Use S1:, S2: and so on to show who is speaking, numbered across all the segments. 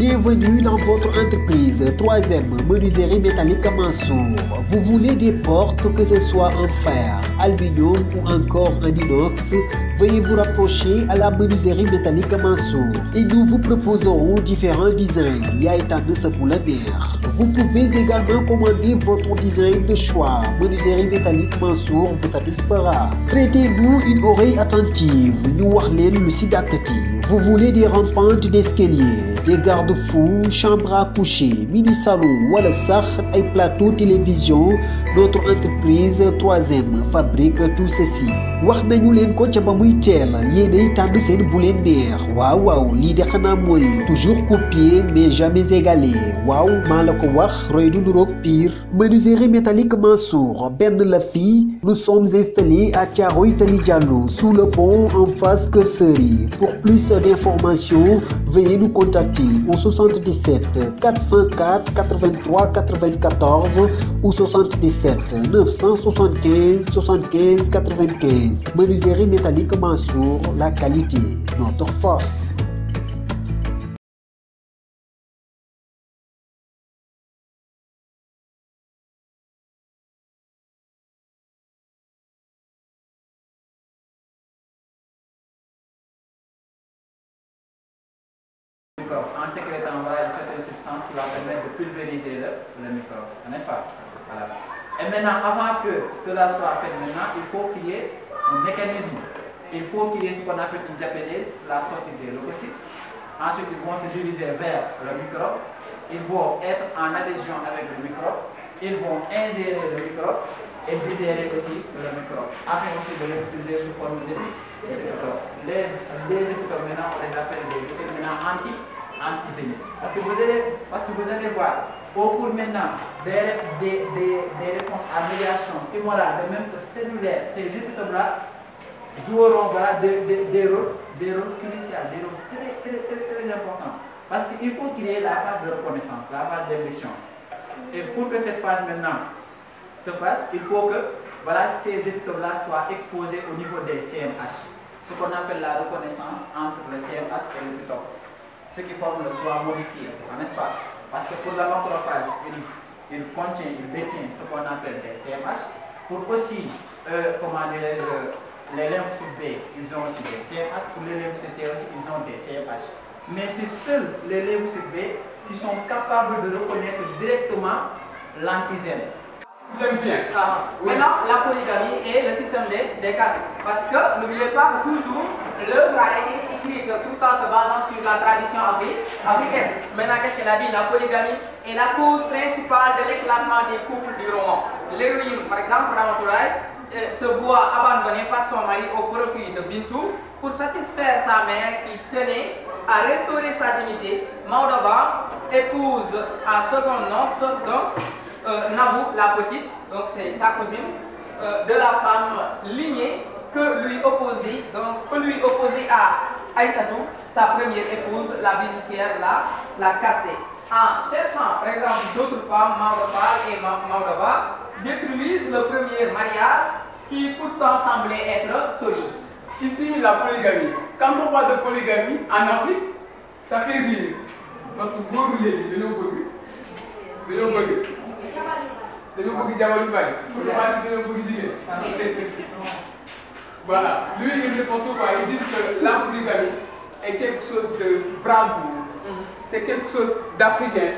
S1: Bienvenue dans votre entreprise. 3e menuiserie métallique Mansour. Vous voulez des portes, que ce soit en fer, aluminium ou encore en inox? Veuillez vous rapprocher à la menuiserie métallique Mansour et nous vous proposerons différents designs. Vous pouvez également commander votre design de choix. Menuiserie métallique Mansour vous satisfera. Prêtez-nous une oreille attentive. Nous warlen le sidakati. Vous voulez des rampantes d'escalier, des garde-fous, chambres à coucher, mini-salon, wala sax et plateau télévision. Notre entreprise 3e fabrique tout ceci. Wax nañu leen ko ca ba muy teel yéenay tànn seen bu leen neex. Waaw lii de xanaa mooy toujours copier mais jamais égalé. Waaw maa la ko wax roy du nuroog pire. Menuiserie métallique Mansour benn la fii. Nous sommes installés à Thiaroye Tali Diallo sous le pont en face Keur Seury. Pour plus d'informations, veuillez nous contacter au 77 404 83 94 ou 77 975 75 95. Menuiserie métallique Mansour, la qualité, notre force.
S2: En sécrétant une certaine substance qui va permettre de pulvériser le microbe, n'est-ce pas? Voilà. Et maintenant, avant que cela soit fait, il faut qu'il y ait un mécanisme. Il faut qu'il y ait ce qu'on appelle une diapédèse, la sortie des leucocytes. Ensuite, ils vont se diriger vers le microbe. Ils vont être en adhésion avec le microbe. Ils vont ingérer le microbe et digérer aussi le microbe. Afin aussi de l'expulser sous forme de microbe. Les épitopes, maintenant, on les appelle des déterminants antigéniques. Parce que vous allez voir, au cours maintenant des réponses à médiation immorale, de même que cellulaire, ces épitopes-là joueront des rôles cruciaux, des rôles très importants. Parce qu'il faut qu'il y ait la phase de reconnaissance, la phase d'induction. Et pour que cette phase maintenant se fasse, il faut que ces épitopes-là soient exposés au niveau des CMH. Ce qu'on appelle la reconnaissance entre le CMH et l'épitope. Ce qui forme le soit modifié, n'est-ce pas? Parce que pour la macrophage, il détient ce qu'on appelle des CMH. Pour aussi, les lymphocytes B, ils ont aussi des CMH. Pour les lymphocytes T aussi, ils ont des CMH. Mais c'est seuls les lymphocytes B qui sont capables de reconnaître directement l'antigène.
S3: J'aime bien. Oui. Maintenant, la polygamie et le système des castes. Parce que n'oubliez pas que toujours l'œuvre a été écrite tout en se basant sur la tradition africaine. Maintenant, qu'est-ce qu'elle a dit? La polygamie est la cause principale de l'éclatement des couples du roman. L'héroïne, par exemple, Ramatoulaye, se voit abandonnée par son mari au profit de Bintou pour satisfaire sa mère qui tenait à restaurer sa dignité. Maudaba épouse à seconde noce, donc Nabou, la petite, donc c'est sa cousine, de la femme lignée que lui opposait à Aïssatou, sa première épouse, la visitière, la castée. En cherchant, par exemple, d'autres femmes, Maudaba et Maudaba, détruisent le premier mariage qui pourtant semblait être solide.
S4: Ici, la polygamie. Quand on parle de polygamie en Afrique, ça fait rire. Parce que vous roulez, de nos côtés. Voilà, lui il ne pense pas, il dit que la polygamie est quelque chose de bravoure, c'est quelque chose d'africain,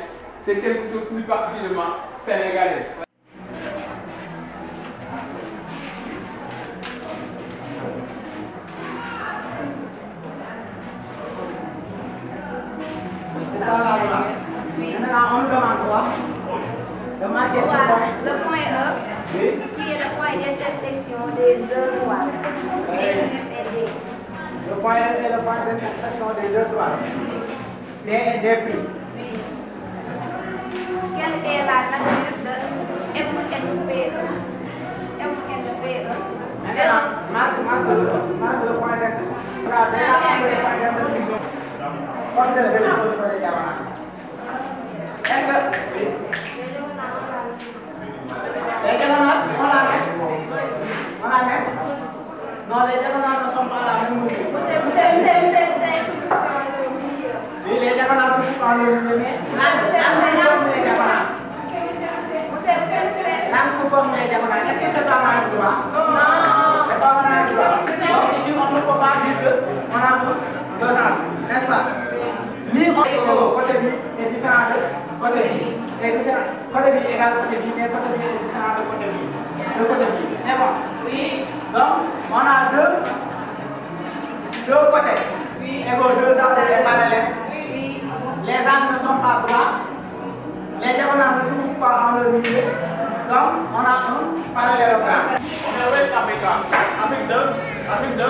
S4: c'est quelque chose plus particulièrement sénégalais.
S5: Le point E, qui est le point d'intersection des deux droites.
S6: Le point E est le point d'intersection des deux droites. D et D'.
S5: Quelle est la nature de MNPE?
S6: Marque le point d'intersection. Observez le point d'intersection. Les diagonales, on la met. Non, les diagonales ne sont pas la même. Oui, les diagonales se trouvent en le milieu. droit. Non. C'est pas on a un droit. Donc ici, on ne peut pas dire qu'on a deux sens, n'est-ce pas? Côté B est différent de côté B. Côté B égale côté B, mais côté B est différent de côté B. De côté B. C'est bon? Oui. Donc, on a deux côtés. Oui. Égaux deux angles parallèles. Oui. Les angles ne sont pas droits. Les diagonales ne se trouvent pas en le milieu. Donc, on a un parallélogramme.
S4: On est West Africa. Afrique de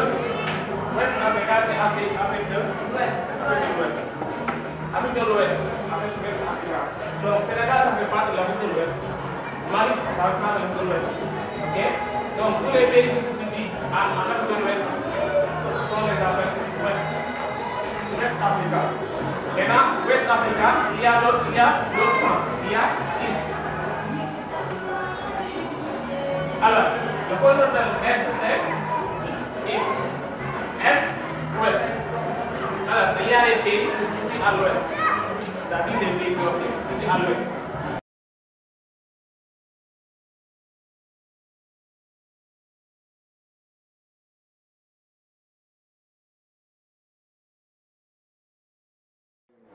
S4: West Africa, c'est Afrique de l'Ouest. Afrique de l'Ouest. Afrique de West Africa. Donc, Sénégal, ça fait partie de l'Afrique de l'Ouest. Mali, ça fait partie de l'Afrique de l'Ouest. Ok? Donc, tous les pays qui se situent en Afrique de l'Ouest sont les Afriques de l'Ouest. West Africa. Maintenant, West Africa, il y a d'autres sens. Il y a East. Alors, le pronom S, c'est East. S, Ouest. Alors, il y a des pays qui se situent à l'Ouest. C'est-à-dire des pays européens qui se situent à l'Ouest.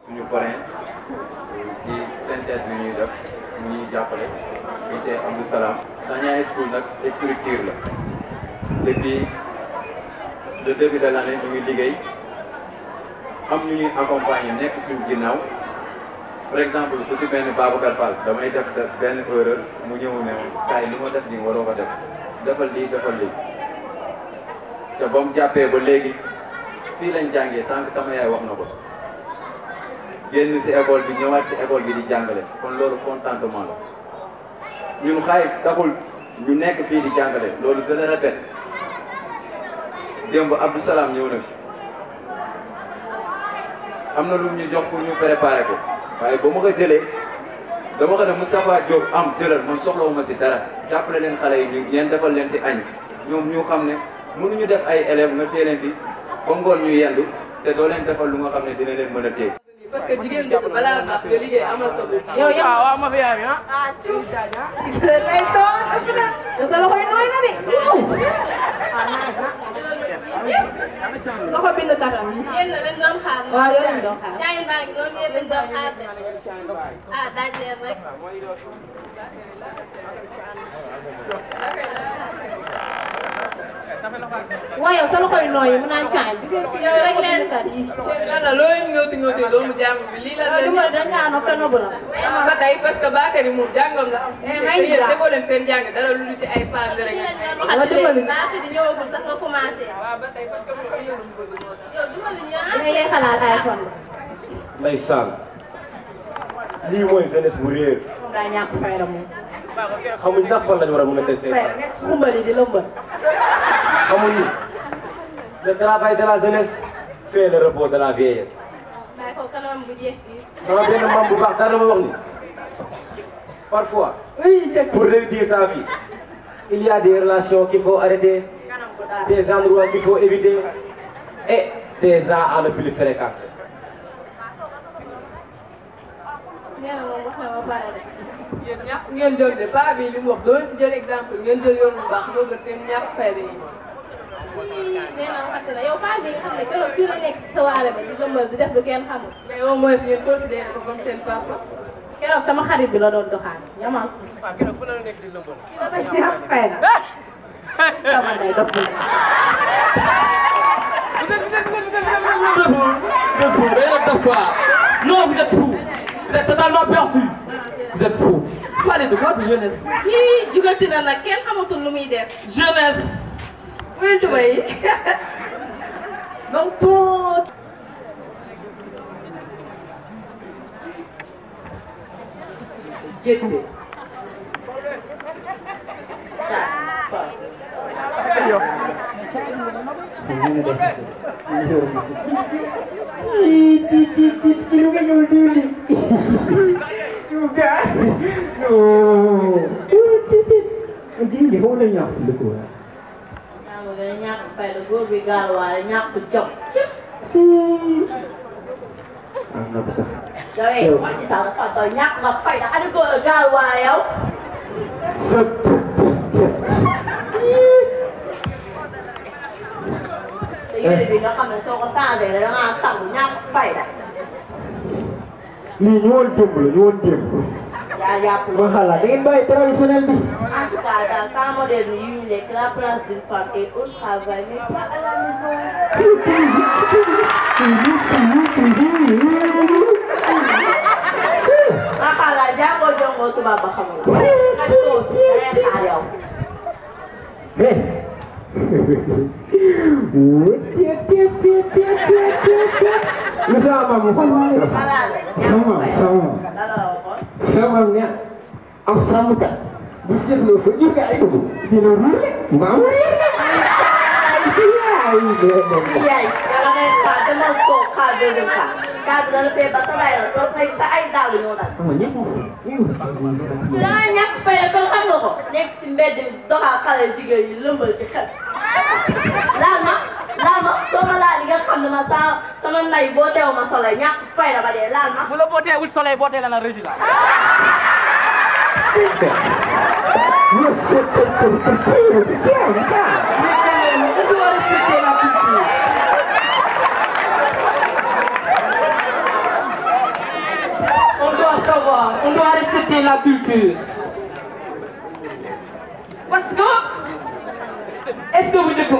S7: suñu parrain si synthèse bi ñuy def mu ñuy jàppale monsieur Abdou Salam Sagna School nag structure la depuis le début de l'année ñu ngi liggéey am ñu ñuy accompagner nekk suñu ginnaaw par exemple ku si benn Babacar Fall damay def benn erreur mu ñëw ne kaay li ma def nii waroo ko def defal lii te ba mu jàppee ba léegi fii lañ jàngee sànq sama yaay wax na ko génn si école bi ñëwaat si école bi di jàngale kon loolu contentement la ñun xaalis taxul ñu nekk fii di jàngale loolu je le répète démb Abdou Salam ñëw na fi am na lu ñu jox pour ñu préparer ko waaye ba ma ko jëlee dama ko ne Moustapha Diop am jëlal man soxlawuma si dara jàppale leen xale yi ñu ngeen defal leen si añ ñoom ñu xam ne mënuñu def ay élèves nga téye leen fi ba ngoon ñu yendu te doo leen defal lu nga xam ne dina leen mën a téye.
S3: parce que jigéen dëkk balaa nga liggéey amal sa bopp.
S8: yow
S4: waaw ma fi yaay ah.
S8: ah tuut. day toog ëpp na. yow sa loxo yi nooy na de. loxo bind katam.
S5: yéen a leen doon xaar.
S8: waaw yow lañ doon xaar.
S5: jaay baa ngi noonu yéen leen doon xaar de. ah daaj leen rek.
S8: waaye yow sa loxo yi nooy yi mu naan caay.
S5: yow rek leen.
S3: lan la looy ñëwti doomu jàng bi lii la leen.
S8: waaw da ngaa nopp te nëbbu la.
S3: ba tey parce que Bakary moom jàngam la.
S8: may
S3: te yéen déggoo leen seen jàng dara lu ci ay paar rek.
S5: waaw dimbali baati di ñëwagul sax nga commencé.
S3: waaw ba tey parce que moom yow ñu bëgg moo tax.
S5: yow dimbali ñu ah.
S8: dina yee xalaat ay fond.
S9: ndeysaan lii mooy jeunesse bu réer.
S8: moom daa ñàkk fayda moom.
S9: xamuñ sax fan lañ war a mën a teg seen
S8: fayda nekk xumbali di lëmbal.
S9: xamuñu le travail de la jeunesse fait le repos de la vieillesse.
S5: bàyyi ko kanam bu jeex bi.
S9: sama benn maam bu baax dara ma wax ni parfois pour réussir ta vie il y a des relations qu'il faut arrêter, des endroits qu'il faut éviter et des gens à ne plus fréquenter.
S5: nee na moom wax na ba pare de.
S3: yéen ñàkk ngeen jël de paa bi li mu wax doon si jël exemple ngeen jël yoon bu baax moo gën seen ñàkk fayda yi.
S5: nee na waxati la yow paa bi nga xam ne keroog fii la nekk ci sa waale ba di lëmbal di def lu kenn xamul.
S3: mais au moins ngeen considéré ko comme seen papa.
S8: keroog sama xarit bi la doon doxaan yamal.
S4: waaw keroog fu la nekk di lëmbal.
S8: dafa ñàkk fayda. sama ndey doxul.
S10: Non, vous êtes fous. Vous êtes totalement perdu. Vous êtes fous. Vous parlez de quoi de jeunesse?
S5: kii jugati na nag kenn xamatul lu muy def.
S10: Jeunesse.
S8: oui tu vois.
S10: Donc tout.
S8: jékku. ñàkk fayda góor bi gaal waale ñàkk jom. yow wax ci sax dafa doy ñàkk nga fayda ani góor la gaal waale yow. yére bi nga xam ne soo ko changé da ngaa sangu ñàkk fayda.
S9: lii ñu woon démb la ñu woon démb.
S8: yaa jàpp
S9: ma xalaat da ngeen bàyyi traditionnel bi.
S8: en tout cas dans temps moderne yu ñu nekk la place d'une femme est au travail mais pas à la maison. ma xalaat jàngoo jongoo tubaab ba xamul. nga toog day xaar yow.
S9: lu sama maam sama ne am sàmmkat bu seetloo fa ñu ay dugg dina ruur maamu réer
S8: yaay dama ngay xaar dama toog xaar deuxième cas cas bi dana fee ba sa day la soo say sa ay dàll ñoo dal. da nga ñàkk fay ko xam nga ko nekk si mbedd mi doxal xale jigéen yi lëmbal ci xel laal ma soo ma laal li nga xam ne ma sama nay boo teew ma soleil ñàkk fay la ba dee laal ma.
S3: bu la boo teewul soleil boo tee la na résultat.
S10: On doit respecter la culture. Parce que, est-ce que vous dites que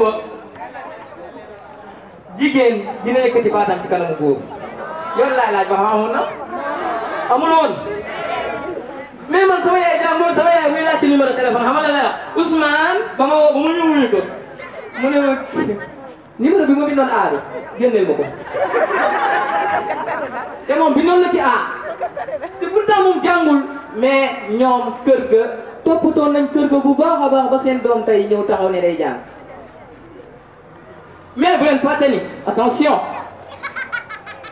S10: jigéen dina yëkkati baatam ci kanamu góor yoon laay laaj ba xam amoon na amul woon mais man sama yaay jàmbur sama yaay muy laaj ci numéro téléphone xam nga la wax Ousmane ba ma woo ba mu ñu wuyu ko mu ne ma numéro bi ma bindoon A bi génneel ma ko te moom bindoon la ci A te pourtant moom jàngul mais ñoom kër ga toppatoo nañ kër ga bu baax a baax ba seen doom tey ñëw taxaw ne day jàng mais bu leen fàtte ni attention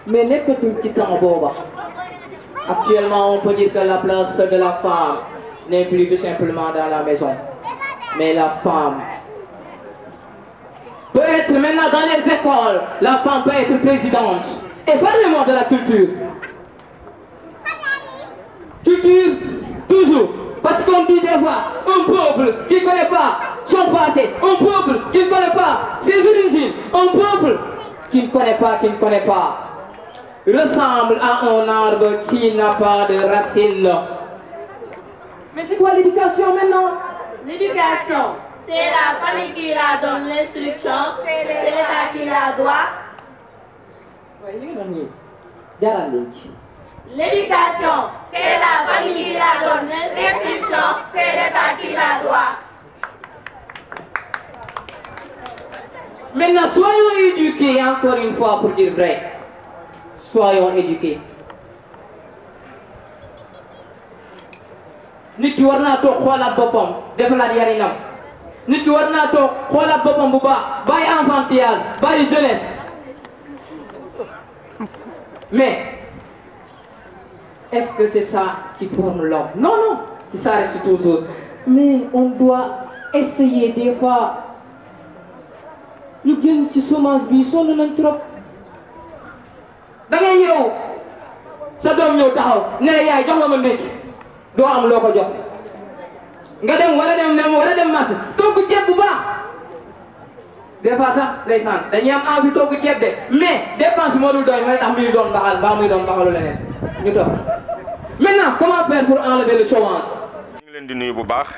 S10: mais nekkatuñ ci temps booba actuellement on peut dire que la place de la femme n'est plus tout simplement dans la maison mais la femme peut être maintenant dans les écoles la femme peut être présidente et parlez-moi de la culture toujours parce qu'on dit des fois un peuple qui ne connaît pas son passé, un peuple qui ne connaît pas ses origines, un peuple qui ne connaît pas, ressemble à un arbre qui n'a pas de racines. Mais c'est quoi l'éducation maintenant?
S8: L'éducation, c'est la famille qui la donne l'instruction, c'est l'État qui la doit. L'éducation, c'est la famille qui la donne l'instruction, c'est l'État qui la doit.
S10: Maintenant, soyons éduqués, encore une fois, pour dire vrai. Soyons éduqués. nit ki war naa toog xoolaat boppam defalaat yarinam nit ki war naa toog xoolaat boppam bu baax bàyyi enfantillage bàyyi jeunesse mais est-ce que c'est ça qui forme l'homme? Non, non, ça reste toujours. Mais on doit essayer des fois. Ñu génn ci chômage bi sonn nañ trop. Da ngay yow sa doom ñëw taxaw ne yaay jox la ma ndékki doo am loo ko jox. Nga dem war a dem marché togg ceeb bu baax. Des fois sax ndeysaan dañuy am envie togg ceeb de mais dépense bi moo dul doy mooy tax muy doon baxal mbaa muy doon baxalu leneen ñu toog. Maintenant, comment faire pour enlever le chômage?
S11: ñu ngi leen di nuyu bu baax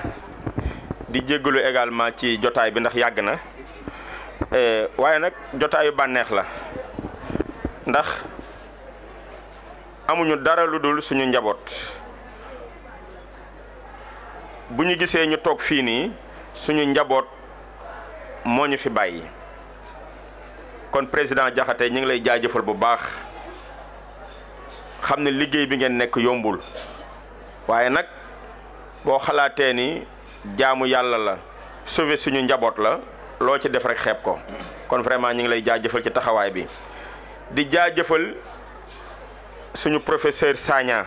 S11: di jéggalu également ci jotaay bi ndax yàgg na waaye nag jotaayu bànneex la ndax amuñu dara lu dul suñu njaboot bu ñu gisee ñu toog fii nii suñu njaboot moo ñu fi bàyyi kon président Diakhaté ñu ngi lay jaajëfal bu baax. xam ne liggéey bi ngeen nekk yombul waaye nag boo xalaatee ni jaamu yàlla la sauver suñu njaboot la loo ci def rek xeeb ko kon vraiment ñu ngi lay jaajëfal ci taxawaay bi di jaajëfal suñu professeur Sagna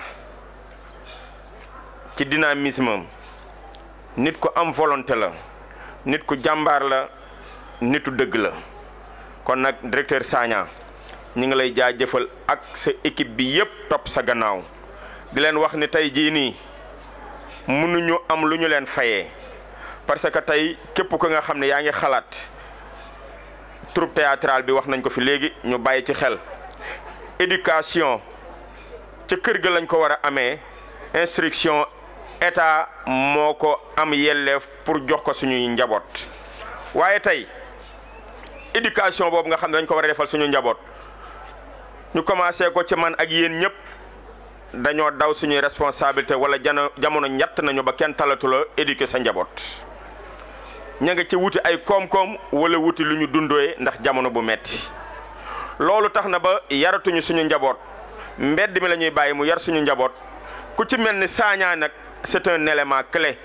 S11: ci dynamisme nit ku am volonté la nit ku jàmbaar la nitu dëgg la kon nag directeur Sagna ñu ngi lay jaajëfal ak sa équipe bi yépp topp sa gannaaw di leen wax ni tey jii nii mënuñu am lu ñu leen fayee parce que tey képp ko nga xam ne yaa ngi xalaat troupe théâtrale bi wax nañ ko fi léegi ñu bàyyi ci xel éducation ca kër ga lañ ko war a amee instruction état moo ko am yelleef pour jox ko suñuy njaboot waaye tey éducation boobu nga xam ne dañ ko war a defal suñu njaboot ñu commencé ko ci man ak yéen ñëpp dañoo daw suñuy responsabilité wala jamono ñett nañu ba kenn talatu la éduquer sa njaboot ña nga ci wuti ay koom-koom wala wuti lu ñu dundooye ndax jamono bu metti loolu tax na ba yaratuñu suñu njaboot mbedd mi la ñuy bàyyi mu yar suñu njaboot ku ci mel ni Sagna nag c'est un élément clé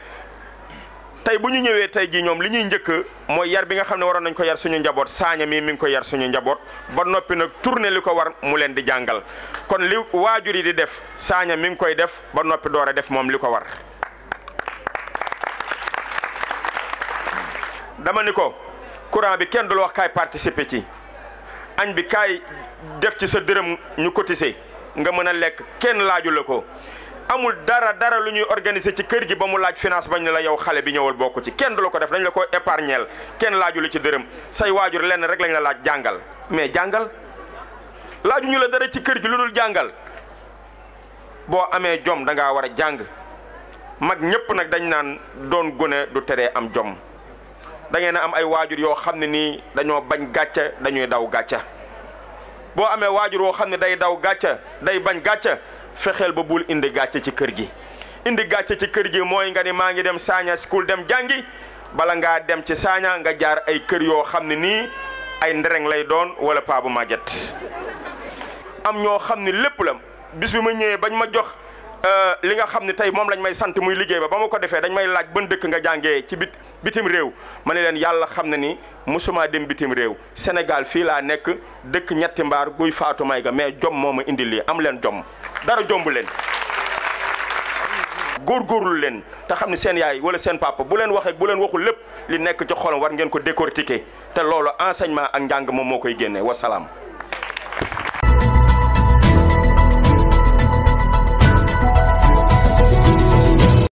S11: tey bu ñu ñëwee tey jii ñoom li ñuy njëkk mooy yar bi nga xam ne waroon nañ ko yar suñu njaboot Sagna mi ngi ko yar suñu njaboot ba noppi nag tourné li ko war mu leen di jàngal kon li waajur yi di def Sagna mi ngi koy def ba noppi door a def moom li ko war. dama ni ko courant bi kenn du la wax kaay participer ci añ bi kaay def ci sa dërëm ñu cotiser nga mën a lekk kenn laaju la ko. amul dara lu ñuy organiser ci kër gi ba mu laaj finance bañ ne la yow xale bi ñëwal bokk ci kenn du la ko def dañ la ko épargnel kenn laaju la ci dërëm say waajur lenn rek lañ la laaj jàngal mais jàngal laaju ñu la dara ci kër gi lu dul jàngal boo amee jom da ngaa war a jàng mag ñëpp nag dañ naan doon gone du teree am jom da ngeen a am ay waajur yoo xam ne nii dañoo bañ gàcca dañuy daw gàcca boo amee waajur woo xam ne day daw gàcca day bañ gàcca fexeel ba bul indi gàcce ci kër gi indi gàcce ci kër gi mooy nga ni maa ngi dem Sagna school dem jàngi bala ngaa dem ci Sagna nga jaar ay kër yoo xam ne nii ay ndereng lay doon wala paa bu màgget am ñoo xam ne lépp la bis bi ma ñëwee bañ ma jox li nga xam ne tey moom lañ may sant muy liggéey ba ma ko defee dañ may laaj ban dëkk nga jàngee ci bitim réew ma ne leen yàlla xam na ni musuma dem bitim réew Sénégal fii laa nekk dëkk ñetti mbaar guy faatu may ga mais jom moo ma indi lii am leen jom dara jombu leen góorgóorlu leen te xam ne seen yaay wala seen papa bu leen waxee bu leen waxul lépp li nekk ci xolam war ngeen ko décortiquer te loolu enseignement ak njàng moom moo koy génnee wasalaam